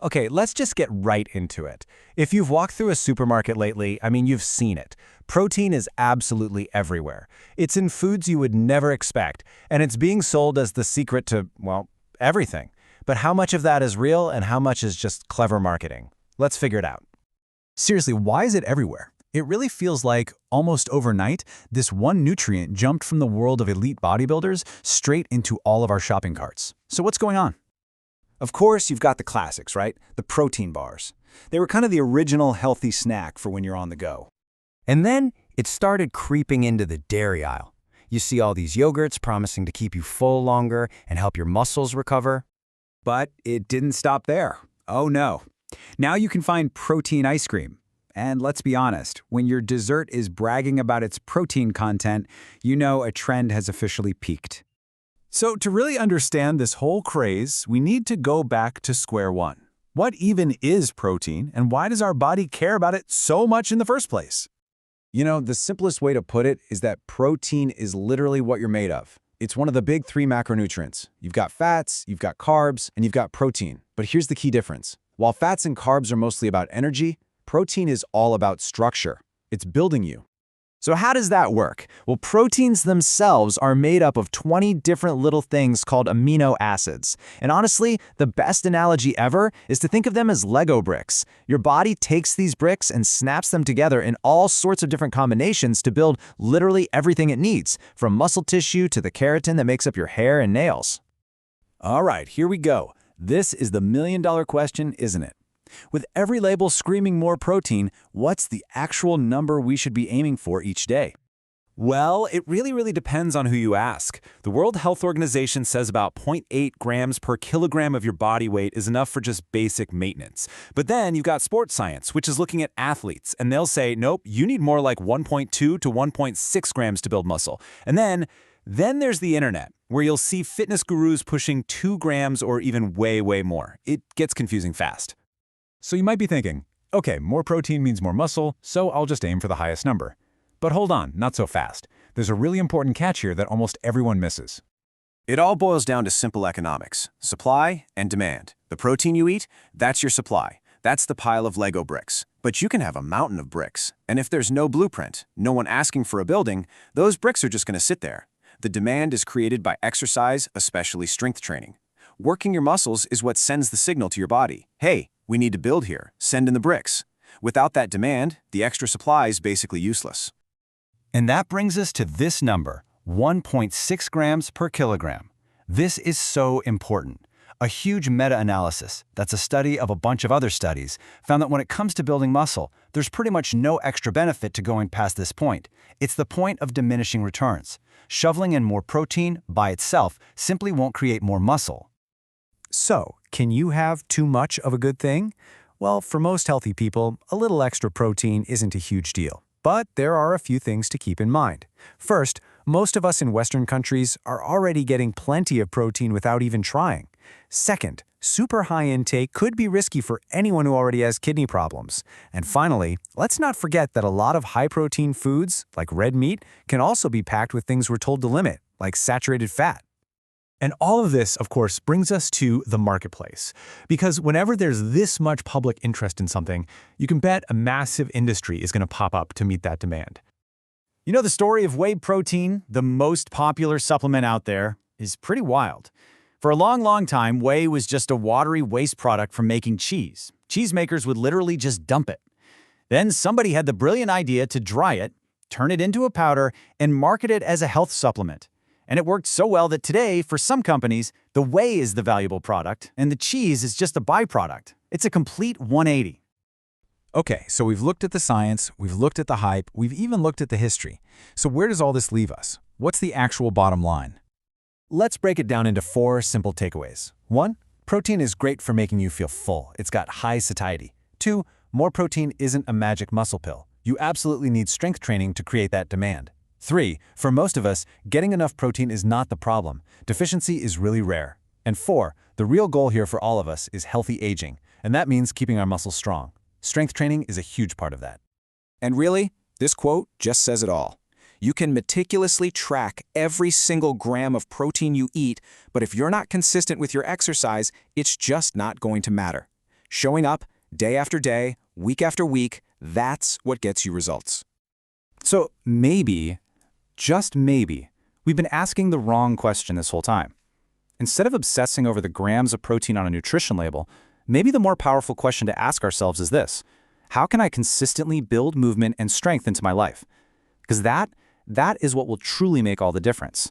Okay, let's just get right into it. If you've walked through a supermarket lately, you've seen it. Protein is absolutely everywhere. It's in foods you would never expect, and it's being sold as the secret to, well, everything. But how much of that is real and how much is just clever marketing? Let's figure it out. Seriously, why is it everywhere? It really feels like, almost overnight, this one nutrient jumped from the world of elite bodybuilders straight into all of our shopping carts. So what's going on? Of course, you've got the classics, right? The protein bars. They were kind of the original healthy snack for when you're on the go. And then it started creeping into the dairy aisle. You see all these yogurts promising to keep you full longer and help your muscles recover. But it didn't stop there. Oh no. Now you can find protein ice cream. And let's be honest, when your dessert is bragging about its protein content, you know a trend has officially peaked. So to really understand this whole craze, we need to go back to square one. What even is protein, and why does our body care about it so much in the first place? You know, the simplest way to put it is that protein is literally what you're made of. It's one of the big three macronutrients. You've got fats, you've got carbs, and you've got protein. But here's the key difference. While fats and carbs are mostly about energy, protein is all about structure. It's building you. So how does that work? Well, proteins themselves are made up of 20 different little things called amino acids. And honestly, the best analogy ever is to think of them as Lego bricks. Your body takes these bricks and snaps them together in all sorts of different combinations to build literally everything it needs, from muscle tissue to the keratin that makes up your hair and nails. All right, here we go. This is the million-dollar question, isn't it? With every label screaming more protein, what's the actual number we should be aiming for each day? Well, it really depends on who you ask. The World Health Organization says about 0.8 grams per kilogram of your body weight is enough for just basic maintenance. But then you've got sports science, which is looking at athletes, and they'll say, nope, you need more like 1.2 to 1.6 grams to build muscle. And then there's the internet, where you'll see fitness gurus pushing 2 grams or even way more. It gets confusing fast. So you might be thinking, okay, more protein means more muscle, so I'll just aim for the highest number. But hold on, not so fast. There's a really important catch here that almost everyone misses. It all boils down to simple economics: supply and demand. The protein you eat, that's your supply. That's the pile of Lego bricks. But you can have a mountain of bricks. And if there's no blueprint, no one asking for a building, those bricks are just going to sit there. The demand is created by exercise, especially strength training. Working your muscles is what sends the signal to your body. Hey, we need to build here. Send in the bricks. Without that demand, the extra supply is basically useless. And that brings us to this number, 1.6 grams per kilogram. This is so important. A huge meta-analysis, that's a study of a bunch of other studies, found that when it comes to building muscle, there's pretty much no extra benefit to going past this point. It's the point of diminishing returns. Shoveling in more protein by itself simply won't create more muscle. So, can you have too much of a good thing? Well, for most healthy people, a little extra protein isn't a huge deal. But there are a few things to keep in mind. First, most of us in Western countries are already getting plenty of protein without even trying. Second, super high intake could be risky for anyone who already has kidney problems. And finally, let's not forget that a lot of high-protein foods, like red meat, can also be packed with things we're told to limit, like saturated fat. And all of this, of course, brings us to the marketplace. Because whenever there's this much public interest in something, you can bet a massive industry is going to pop up to meet that demand. You know, the story of whey protein, the most popular supplement out there, is pretty wild. For a long time, whey was just a watery waste product from making cheese. Cheesemakers would literally just dump it. Then somebody had the brilliant idea to dry it, turn it into a powder, and market it as a health supplement. And it worked so well that today, for some companies, the whey is the valuable product, and the cheese is just a byproduct. It's a complete 180. Okay, so we've looked at the science, we've looked at the hype, we've even looked at the history. So where does all this leave us? What's the actual bottom line? Let's break it down into 4 simple takeaways. 1. Protein is great for making you feel full. It's got high satiety. 2. More protein isn't a magic muscle pill. You absolutely need strength training to create that demand. 3. For most of us, getting enough protein is not the problem. Deficiency is really rare. And 4. The real goal here for all of us is healthy aging, and that means keeping our muscles strong. Strength training is a huge part of that. And really, this quote just says it all. You can meticulously track every single gram of protein you eat, but if you're not consistent with your exercise, it's just not going to matter. Showing up day after day, week after week, that's what gets you results. So maybe, just maybe, we've been asking the wrong question this whole time. Instead of obsessing over the grams of protein on a nutrition label, maybe the more powerful question to ask ourselves is this: how can I consistently build movement and strength into my life? Because that is what will truly make all the difference.